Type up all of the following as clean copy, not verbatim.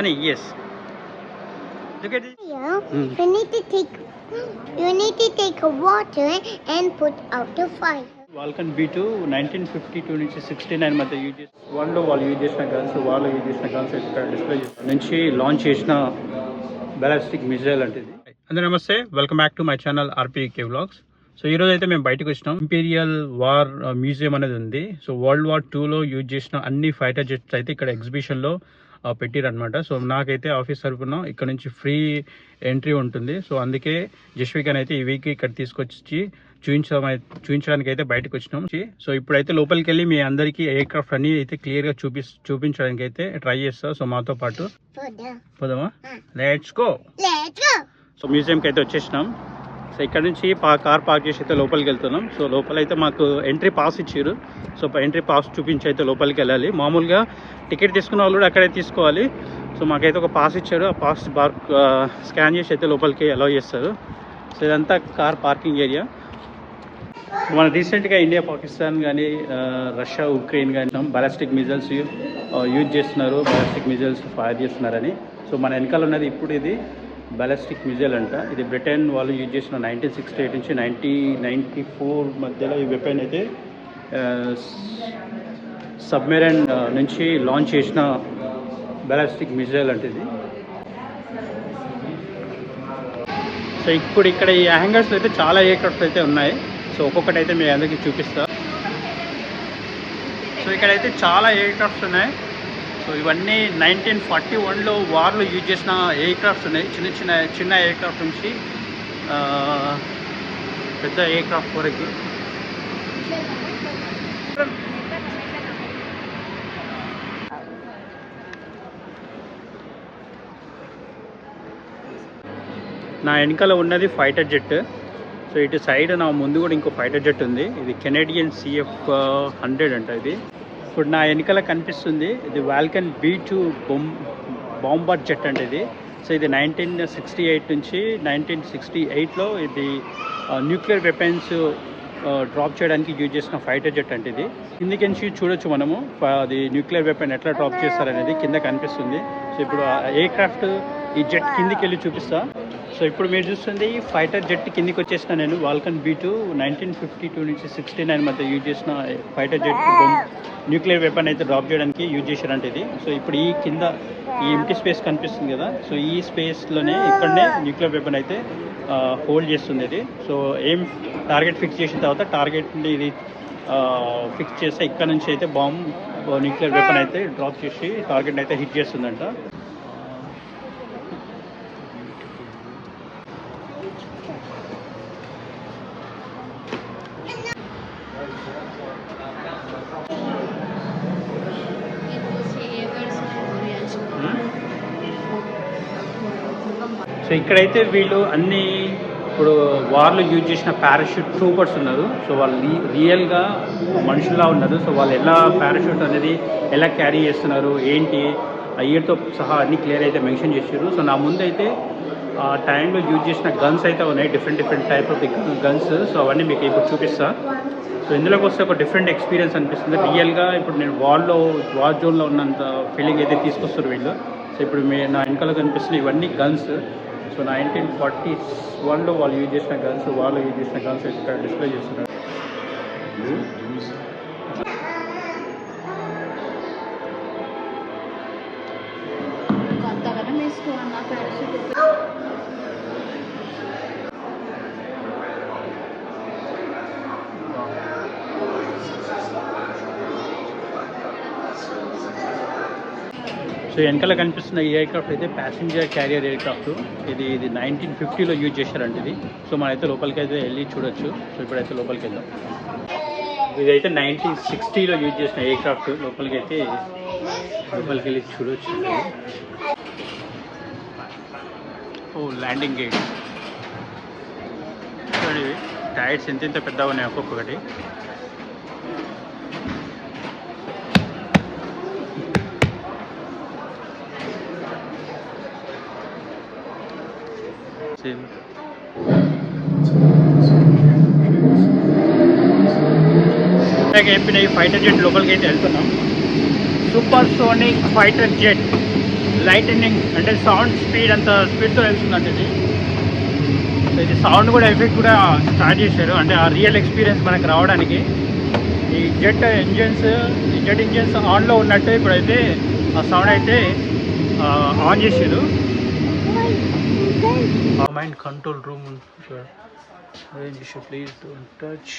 Honey, yes. Look at it. Yeah, you need to take a water and put out the fire. Vulcan B2 1952 నుంచి 69 మధ్య use చేసిన వన్లో వాళ్ళు use చేసిన guns, వాళ్ళు use చేసిన గన్స్ ఇక్కడ డిస్ప్లే నుంచి లాంచ్ చేసిన బ్యాలిస్టిక్ మిజైల్ అంటే ఇది. అందరూ నమస్తే, welcome back to my channel RPK vlogs. So ఈరోజు అయితే మేము బయటకు వచ్చినాం. ఇంపీరియల్ వార్ మ్యూజియం అనేది ఉంది. సో వరల్డ్ వార్ 2లో యూజ్ చేసిన అన్ని ఫైటర్ జెట్స్ అయితే ఇక్కడ ఎగ్జిబిషన్లో పెట్టిరనమాట. సో నాకైతే ఆఫీస్ తరఫున ఇక్కడ నుంచి ఫ్రీ ఎంట్రీ ఉంటుంది. సో అందుకే జస్వికన్ అయితే ఈ వీక్ ఇక్కడ తీసుకొచ్చి చూపించడానికి అయితే బయటకు వచ్చినాం. సో ఇప్పుడైతే లోపలికి వెళ్ళి మీ అందరికీ ఎయిర్ క్రాఫ్ట్ అన్ని అయితే క్లియర్గా చూపించడానికి అయితే ట్రై చేస్తా. సో మాతో పాటు పోదామా? Let's go. సో మ్యూజియంకి అయితే వచ్చేసినాం. సో ఇక్కడ నుంచి కార్ పార్క్ చేసి అయితే లోపలికి వెళ్తున్నాం. సో లోపలైతే మాకు ఎంట్రీ పాస్ ఇచ్చారు. సో ఎంట్రీ పాస్ చూపించి అయితే లోపలికి వెళ్ళాలి. మామూలుగా టికెట్ తీసుకున్న వాళ్ళు కూడా అక్కడే తీసుకోవాలి. సో మాకైతే ఒక పాస్ ఇచ్చారు. ఆ పాస్ స్కాన్ చేసి అయితే లోపలికి అలౌ చేస్తారు. సో ఇదంతా కార్ పార్కింగ్ ఏరియా. మన రీసెంట్గా ఇండియా, పాకిస్తాన్ కానీ రష్యా, ఉక్రెయిన్ కానీ బాలిస్టిక్ మిజైల్స్ యూజ్ చేస్తున్నారు, బాలిస్టిక్ మిజైల్స్ ఫైర్ చేస్తున్నారని. సో మన వెనకాల ఉన్నది ఇప్పుడు ఇది బాలిస్టిక్ మిజైల్ అంట. ఇది బ్రిటన్ వాళ్ళు యూజ్ చేసిన 1968 నుంచి 1994 మధ్యలో ఈ వెపన్ అయితే సబ్మెరైన్ నుంచి లాంచ్ చేసిన బాలిస్టిక్ మిజైల్ అంటే ఇది. సో ఇప్పుడు ఇక్కడ ఈ హ్యాంగర్స్లో అయితే చాలా ఎయిర్ క్రాఫ్ట్స్ అయితే ఉన్నాయి. సో ఒక్కొక్కటి అయితే మీ అందరికీ చూపిస్తా. సో ఇక్కడైతే చాలా ఎయిర్ క్రాఫ్ట్స్ ఉన్నాయి. సో ఇవన్నీ 1941లో వార్లో యూజ్ చేసిన ఎయిర్ క్రాఫ్ట్స్ ఉన్నాయి. చిన్న ఎయిర్ క్రాఫ్ట్ నుంచి పెద్ద ఎయిర్ క్రాఫ్ట్ వరకు. నా వెనకాల ఉన్నది ఫైటర్ జెట్. సో ఇటు సైడ్ నా ముందు కూడా ఇంకో ఫైటర్ జెట్ ఉంది. ఇది కెనేడియన్ CF-100 అంట. ఇది ఇప్పుడు నా వెనకాల కనిపిస్తుంది. ఇది వాల్కన్ B2 బాంబర్ జెట్ అంటే ఇది. సో ఇది 1968 నుంచి 1968లో ఇది న్యూక్లియర్ వెపన్స్ డ్రాప్ చేయడానికి యూజ్ చేసిన ఫైటర్ జెట్ అంటే ఇది. కిందికి నుంచి చూడొచ్చు మనము అది న్యూక్లియర్ వెపన్ ఎట్లా డ్రాప్ చేస్తారనేది కింద కనిపిస్తుంది. సో ఇప్పుడు ఎయిర్ క్రాఫ్ట్ ఈ జెట్ కిందికి వెళ్ళి చూపిస్తా. సో ఇప్పుడు మీరు చూస్తుంది ఫైటర్ జెట్ కిందికి వచ్చేసిన నేను. వాల్కన్ B2 1952 నుంచి 69 మధ్య యూజ్ చేసిన ఫైటర్ జెట్ న్యూక్లియర్ వెపన్ అయితే డ్రాప్ చేయడానికి యూజ్ చేశారంటే ఇది. సో ఇప్పుడు ఈ కింద ఈ ఎంటీ స్పేస్ కనిపిస్తుంది కదా. సో ఈ స్పేస్లోనే ఇక్కడనే న్యూక్లియర్ వెపన్ అయితే హోల్డ్ చేస్తుంది ఇది. సో ఏం టార్గెట్ ఫిక్స్ చేసిన తర్వాత టార్గెట్ని ఇది ఫిక్స్ చేస్తే ఇక్కడ నుంచి అయితే న్యూక్లియర్ వెపన్ అయితే డ్రాప్ చేసి టార్గెట్ని అయితే హిట్ చేస్తుందంట. సో ఇక్కడైతే వీళ్ళు అన్ని ఇప్పుడు వార్లు యూజ్ చేసిన పారాషూట్ ట్రూపర్స్ ఉన్నారు. సో వాళ్ళు రియల్గా మనుషుల్లా ఉన్నారు. సో వాళ్ళు ఎలా పారాషూట్ అనేది ఎలా క్యారీ చేస్తున్నారు ఏంటి ఇయర్తో సహా అన్ని క్లియర్ అయితే మెన్షన్ చేశారు. సో నా ముందు అయితే ఆ టైంలో యూజ్ చేసిన గన్స్ అయితే ఉన్నాయి, different type of guns. So అవన్నీ మీకు ఇప్పుడు చూపిస్తా. సో ఇందులోకి వస్తే ఒక డిఫరెంట్ ఎక్స్పీరియన్స్ అనిపిస్తుంది. రియల్గా ఇప్పుడు నేను వార్ జోన్లో ఉన్నంత ఫీలింగ్ అయితే తీసుకొస్తారు వీళ్ళు. సో ఇప్పుడు నా వెనకాల కనిపిస్తున్న ఇవన్నీ గన్స్. సో 1941లో వాళ్ళు యూజ్ చేసిన గన్స్, వాళ్ళు యూజ్ చేసిన గన్స్ అయితే ఇక్కడ డిస్ప్లే చేస్తున్నారు. సో వెనకాల కనిపిస్తున్న ఈ ఎయిర్ క్రాఫ్ట్ అయితే ప్యాసింజర్ క్యారియర్ ఎయిర్ క్రాఫ్ట్. ఇది 1950లో యూజ్ చేశారంట ఇది. సో మనమైతే లోపలికి అయితే వెళ్ళి చూడొచ్చు. సో ఇప్పుడైతే లోపలికి వెళ్దాం. ఇదైతే 1960లో యూజ్ చేసిన ఎయిర్ క్రాఫ్ట్. లోపలికి వెళ్ళి చూడొచ్చు. ఓ ల్యాండింగ్ గేట్ చూడండి. టైర్స్ ఎంత పెద్దగా ఉన్నాయి ఒక్కొక్కటి. చెప్పిన ఈ ఫైటర్ జెట్ లోపలికి అయితే వెళ్తున్నాం. Super sonic fighter jet lightening అంటే సౌండ్ స్పీడ్ అంత స్పీడ్తో వెళ్తుందంటే ఇది సౌండ్ కూడా ఎఫెక్ట్ కూడా స్టార్ట్ చేశారు, అంటే ఆ రియల్ ఎక్స్పీరియన్స్ మనకు రావడానికి. ఈ జెట్ ఇంజన్స్ ఆన్లో ఉన్నట్టు ఇప్పుడైతే ఆ సౌండ్ అయితే ఆన్ చేశారు. Mind control room please don't touch.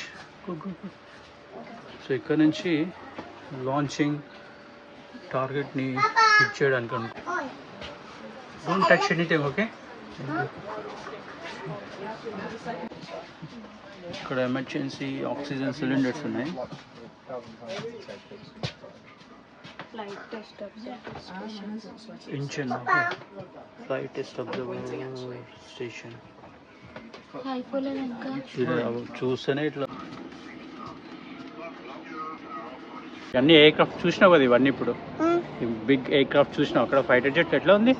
So ఇక్కడ నుంచి లాంచింగ్ టార్గెట్ని హిట్ చేయడానికి అనుకో. Don't touch anything, okay. ఇక్కడ ఎమర్జెన్సీ ఆక్సిజన్ సిలిండర్స్ ఉన్నాయి. Engine flight test observer station చూస్తేనే ఇట్లా అన్ని ఎయిర్ క్రాఫ్ట్ చూసినావు కదా ఇవన్నీ. ఇప్పుడు బిగ్ ఎయిర్ క్రాఫ్ట్ చూసినావు. అక్కడ ఫైటర్ జెట్ ఎట్లా ఉంది,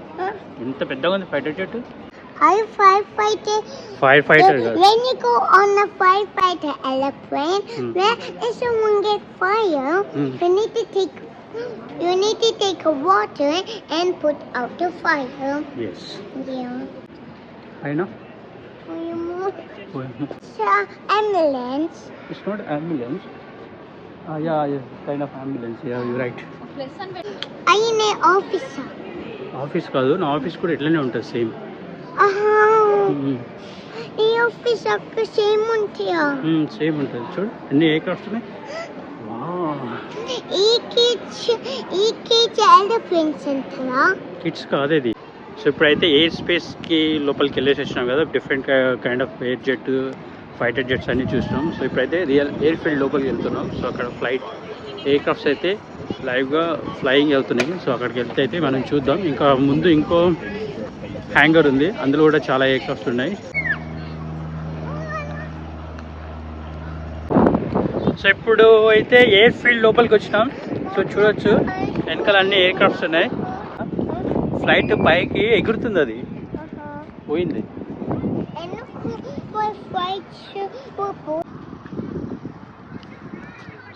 ఎంత పెద్దగా ఉంది fighter jet. Firefighter. When you go on a firefighter airplane, where if someone get fire, you need to take a water and put out the fire. Yes. Yeah. I know. It's an ambulance. It's not ambulance. Yeah, kind of ambulance. Yeah, you're right. I am an officer. Office కాదు, నా office కూడా ఇట్లానే ఉంటుంది same. ఈ office అక్కడ same ఉంటాయా? Same ఉంటుంది. చూడు అన్ని ఎయిర్ క్రాఫ్ట్స్ ఉన్నాయి. ఈ కిడ్స్ ఎలిఫెంట్స్ అంటారా? కిడ్స్ కాదు ఇది. సో ఇప్పుడైతే ఎయిర్ స్పేస్కి లోపలికి వెళ్ళేసి వచ్చినాం కదా, different kind of air jet fighter jets అన్నీ చూసినాం. సో ఇప్పుడైతే రియల్ ఎయిర్ ఫీల్డ్ లోపలికి వెళ్తున్నాం. సో అక్కడ ఫ్లైట్ ఎయిర్ క్రాఫ్ట్స్ అయితే లైవ్గా ఫ్లయింగ్ వెళ్తున్నాయి. సో అక్కడికి వెళ్తే అయితే మనం చూద్దాం. ఇంకా ముందు ఇంకో హ్యాంగర్ ఉంది, అందులో కూడా చాలా ఎయిర్ క్రాఫ్ట్స్ ఉన్నాయి. సో ఇప్పుడు అయితే ఎయిర్ ఫీల్డ్ లోపలికి వచ్చినాం. సో చూడొచ్చు వెనకాల అన్ని ఎయిర్ క్రాఫ్ట్స్ ఉన్నాయి. ఫ్లైట్ పైకి ఎగురుతుంది, అది పోయింది.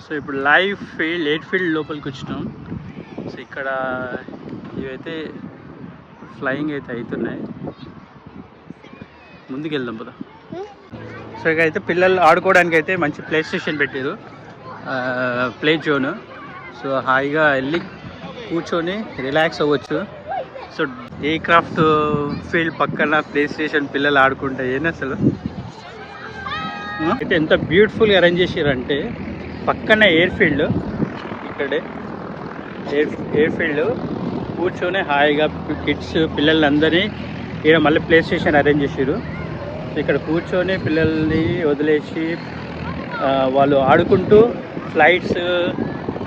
సో ఇప్పుడు లైవ్ ఫీల్డ్ ఎయిర్ ఫీల్డ్ లోపలికి వచ్చినాం. సో ఇక్కడ ఇవైతే ఫ్లయింగ్ అయితే అవుతున్నాయి. ముందుకు వెళ్దాం పద. సో ఇక అయితే పిల్లలు ఆడుకోవడానికి అయితే మంచి ప్లే స్టేషన్ పెట్టారు, ప్లే జోన్. సో హాయిగా వెళ్ళి కూర్చొని రిలాక్స్ అవ్వచ్చు. సో ఎయిర్ క్రాఫ్ట్ ఫీల్డ్ పక్కన ప్లే స్టేషన్, పిల్లలు ఆడుకుంటే ఏంటి అసలు. అయితే ఎంత బ్యూటిఫుల్గా అరేంజ్ చేసారంటే పక్కన ఎయిర్ ఫీల్డ్, ఇక్కడే ఎయిర్ ఫీల్డ్ కూర్చొని హాయిగా కిడ్స్ పిల్లలందరినీ ఇక్కడ మళ్ళీ ప్లే స్టేషన్ అరేంజ్ చేసారు. ఇక్కడ కూర్చొని పిల్లల్ని వదిలేసి వాళ్ళు ఆడుకుంటూ ఫ్లైట్స్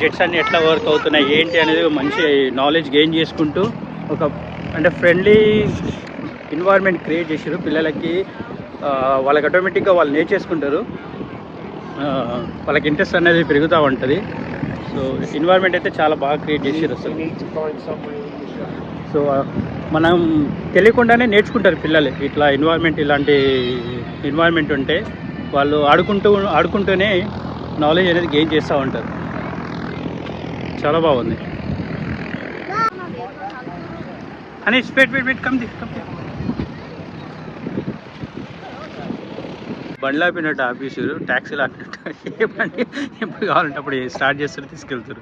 జెట్స్ అన్నీ ఎట్లా వర్క్ అవుతున్నాయి ఏంటి అనేది మంచి నాలెడ్జ్ గెయిన్ చేసుకుంటూ ఒక అంటే ఫ్రెండ్లీ ఎన్వైర్న్మెంట్ క్రియేట్ చేసారు పిల్లలకి. వాళ్ళకి ఆటోమేటిక్గా వాళ్ళు నేర్చేసుకుంటారు, వాళ్ళకి ఇంట్రెస్ట్ అనేది పెరుగుతూ ఉంటుంది. సో ఎన్వైర్న్మెంట్ అయితే చాలా బాగా క్రియేట్ చేసారు అసలు. సో మనం తెలియకుండానే నేర్చుకుంటారు పిల్లలు ఇట్లా ఎన్వైర్న్మెంట్, ఇలాంటి ఎన్వైర్న్మెంట్ ఉంటే వాళ్ళు ఆడుకుంటూనే నాలెడ్జ్ అనేది గెయిన్ చేస్తూ ఉంటారు. చాలా బాగుంది. అని వెయిట్ కమ్ బండ్లు ఆపినట్టు ఆఫీసులు, ట్యాక్సీలు ఆపినట్టు ఏ బండి ఎప్పుడు కావాలంటే అప్పుడు స్టార్ట్ చేస్తారు, తీసుకెళ్తారు.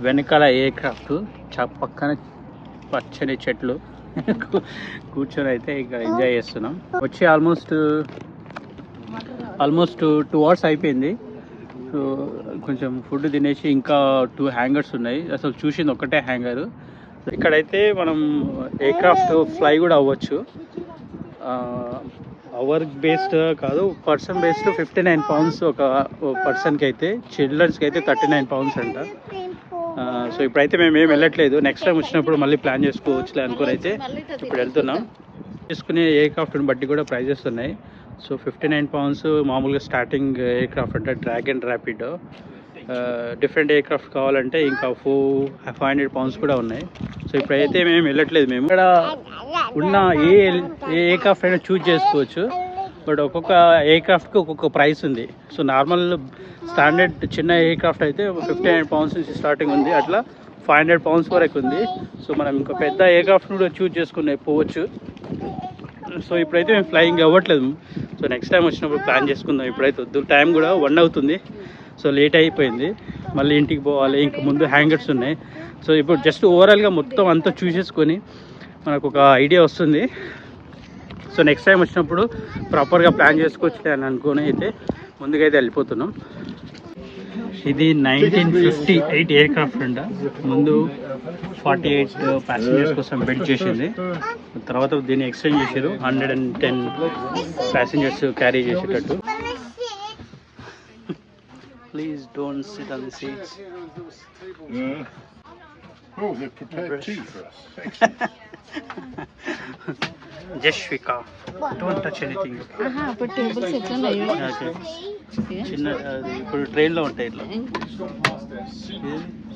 వెనకాల ఎయిర్ క్రాఫ్ట్, పక్కన పచ్చని చెట్లు, కూర్చొని అయితే ఇక్కడ ఎంజాయ్ చేస్తున్నాం. వచ్చి ఆల్మోస్ట్ 2 hours అయిపోయింది. సో కొంచెం ఫుడ్ తినేసి ఇంకా 2 హ్యాంగర్స్ ఉన్నాయి. అసలు చూసింది ఒకటే హ్యాంగర్. ఇక్కడైతే మనం ఎయిర్ క్రాఫ్ట్ ఫ్లై కూడా అవ్వచ్చు. అవర్ బేస్డ్ కాదు, పర్సన్ బేస్డ్ 59 pounds ఒక పర్సన్కి అయితే, చిల్డ్రన్స్కి అయితే 39 pounds అంట. సో ఇప్పుడైతే మేము ఏం వెళ్ళట్లేదు, నెక్స్ట్ టైం వచ్చినప్పుడు మళ్ళీ ప్లాన్ చేసుకోవచ్చులే అనుకుని అయితే ఇప్పుడు వెళ్తున్నాం. తీసుకునే ఎయిర్ క్రాఫ్ట్ని బట్టి కూడా ప్రైజెస్ ఉన్నాయి. సో 59 pounds మామూలుగా స్టార్టింగ్ ఎయిర్ క్రాఫ్ట్ అంటే dragon rapid. Different air craft కావాలంటే ఇంకా 500 pounds కూడా ఉన్నాయి. సో ఇప్పుడైతే మేము వెళ్ళట్లేదు. మేము ఇక్కడ ఉన్న ఏ ఎయిర్ క్రాఫ్ట్ అయినా చూజ్ చేసుకోవచ్చు, బట్ ఒక్కొక్క ఎయిర్ క్రాఫ్ట్కి ఒక్కొక్క ప్రైస్ ఉంది. సో నార్మల్ స్టాండర్డ్ చిన్న ఎయిర్ క్రాఫ్ట్ అయితే 59 pounds నుంచి స్టార్టింగ్ ఉంది, అట్లా 500 pounds వరకు ఉంది. సో మనం ఇంకా పెద్ద ఎయిర్క్రాఫ్ట్ కూడా చూజ్ చేసుకునే పోవచ్చు. సో ఇప్పుడైతే మేము ఫ్లయింగ్ అవ్వట్లేదు. సో నెక్స్ట్ టైం వచ్చినప్పుడు ప్లాన్ చేసుకుందాం. ఇప్పుడైతే వద్దు, టైం కూడా 1 అవుతుంది. సో లేట్ అయిపోయింది, మళ్ళీ ఇంటికి పోవాలి. ఇంక ముందు హ్యాంగర్స్ ఉన్నాయి. సో ఇప్పుడు జస్ట్ ఓవరాల్గా మొత్తం అంతా చూసేసుకొని మనకు ఒక ఐడియా వస్తుంది. సో నెక్స్ట్ టైం వచ్చినప్పుడు ప్రాపర్గా ప్లాన్ చేసుకోవచ్చు అని అనుకుని అయితే ముందుకైతే వెళ్ళిపోతున్నాం. ఇది 1958 ఎయిర్క్రాఫ్ట్ అంట. ముందు 48 ప్యాసింజర్స్ కోసం బిల్డ్ చేసింది. తర్వాత దీన్ని ఎక్స్టెండ్ చేశారు 110 ప్యాసింజర్స్ క్యారీ చేసేటట్టు. Please don't SIT on the seats. Oh, they've prepared tea for us. Jashvika, don't touch anything. ఇప్పుడు టేబుల్స్ ఎట్లా ఉన్నాయి? Okay. చిన్న ఇప్పుడు ట్రైన్లో ఉంటాయి ఇట్లా.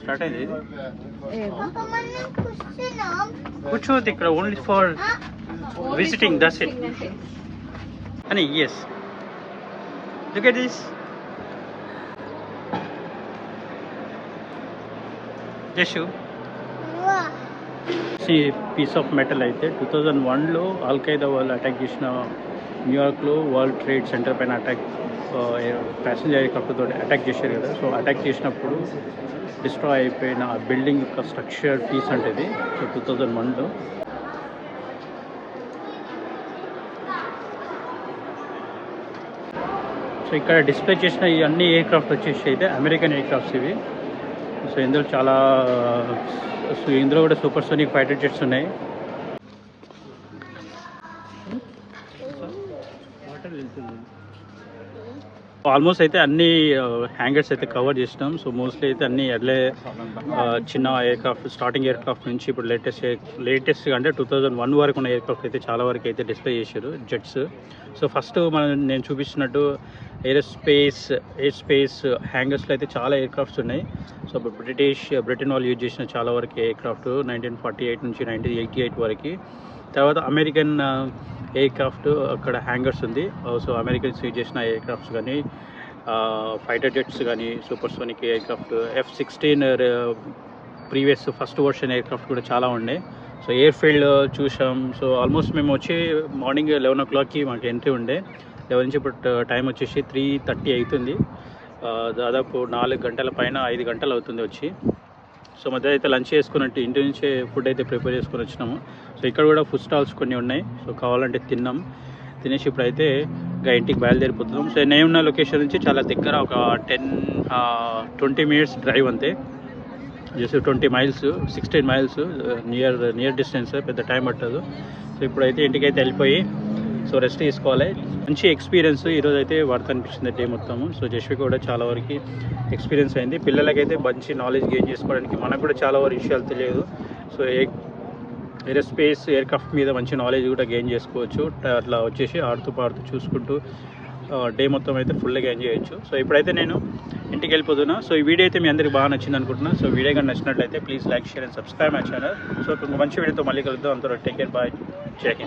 స్టార్ట్ అయింది ఇది. కూర్చోవద్దు ఇక్కడ, only for visiting, that's it. అని ఎస్, లుక్ ఎట్ దిస్. జషు పీస్ ఆఫ్ మెటల్ అయితే 2001లో అల్ఖైదా వాళ్ళు అటాక్ చేసిన న్యూయార్క్లో వరల్డ్ ట్రేడ్ సెంటర్ పైన అటాక్ ప్యాసింజర్ ఎయిర్క్రాఫ్ట్తో అటాక్ చేశారు కదా. సో అటాక్ చేసినప్పుడు డిస్ట్రాయ్ అయిపోయిన ఆ బిల్డింగ్ యొక్క స్ట్రక్చర్ పీస్ అంటే ఇది. సో 2001లో సో ఇక్కడ డిస్ప్లే చేసిన ఈ అన్ని ఎయిర్క్రాఫ్ట్ వచ్చేసి అయితే అమెరికన్ ఎయిర్క్రాఫ్ట్స్ ఇవి. సో ఇందులో చాలా, సో ఇందులో కూడా సూపర్ సోనిక్ ఫైటర్ జెట్స్ ఉన్నాయి. ఆల్మోస్ట్ అయితే అన్ని హ్యాంగర్స్ అయితే కవర్ చేసినాం. సో మోస్ట్లీ అయితే అన్ని అట్లే చిన్న ఎయిర్క్రాఫ్ట్, స్టార్టింగ్ ఎయిర్క్రాఫ్ట్ నుంచి ఇప్పుడు లేటెస్ట్ అంటే 2001 వరకు ఉన్న ఎయిర్క్రాఫ్ట్ అయితే చాలా వరకు అయితే డిస్ప్లే చేశారు జెట్స్. సో ఫస్ట్ నేను చూపించినట్టు ఎయిర్ స్పేస్ హ్యాంగర్స్లో అయితే చాలా ఎయిర్క్రాఫ్ట్స్ ఉన్నాయి. సో బ్రిటన్ వాళ్ళు యూజ్ చేసిన చాలా వరకు ఎయిర్క్రాఫ్ట్ 1948 నుంచి 1988 వరకు. తర్వాత అమెరికన్ ఎయిర్క్రాఫ్ట్ అక్కడ హ్యాంగర్స్ ఉంది. సో అమెరికన్స్ యూజ్ చేసిన ఎయిర్క్రాఫ్ట్స్ కానీ, ఫైటర్ జెట్స్ కానీ, super sonic aircraft, F-16 previous first version aircraft కూడా చాలా ఉన్నాయి. సో ఎయిర్ ఫీల్డ్ చూసాం. సో ఆల్మోస్ట్ మేము వచ్చి మార్నింగ్ 11 o'clockకి మాకు ఎంట్రీ ఉండే. 11 నుంచి ఇప్పుడు టైం వచ్చేసి 3:30 అవుతుంది. దాదాపు 4 గంటల పైన 5 గంటలు అవుతుంది వచ్చి. సో మధ్య అయితే లంచ్ చేసుకున్నట్టు ఇంటి నుంచే ఫుడ్ అయితే ప్రిపేర్ చేసుకొని వచ్చినాము. సో ఇక్కడ కూడా ఫుడ్ స్టాల్స్ కొన్ని ఉన్నాయి. సో కావాలంటే తినేసి ఇప్పుడైతే ఇంకా ఇంటికి బయలుదేరిపోతున్నాం. సో నేను ఉన్న లొకేషన్ నుంచి చాలా దగ్గర, ఒక 10-20 minutes డ్రైవ్ అంతే. Just 20 miles, 16 miles near distance, పెద్ద టైం పట్టదు. సో ఇప్పుడైతే ఇంటికైతే వెళ్ళిపోయి సో రెస్ట్ తీసుకోవాలి. మంచి ఎక్స్పీరియన్స్ ఈరోజు అయితే వర్త్ అనిపించింది డే మొత్తము. సో జశ్విక కూడా చాలా వరకు ఎక్స్పీరియన్స్ అయింది. పిల్లలకైతే మంచి నాలెడ్జ్ గెయిన్ చేసుకోవడానికి, మనకు కూడా చాలా వరకు విషయాలు తెలియదు. సో ఏరోస్పేస్ ఎయిర్క్రాఫ్ట్ మీద మంచి నాలెడ్జ్ కూడా గెయిన్ చేసుకోవచ్చు. అట్లా వచ్చేసి ఆడుతూ పాడుతూ చూసుకుంటూ డే మొత్తం అయితే ఫుల్గా ఎంజాయ్ చేయొచ్చు. సో ఇప్పుడైతే నేను ఇంటికి వెళ్ళిపోతున్నా. సో ఈ వీడియో అయితే మీ అందరికీ బాగా నచ్చింది అనుకుంటున్నా. సో వీడియో కానీ నచ్చినట్లయితే please like, share and subscribe my channel. So ఇంకొక మంచి వీడియోతో మళ్ళీ కలుద్దాం. అంతవరకు టేక్ కేర్, బాయ్, జై హింద్.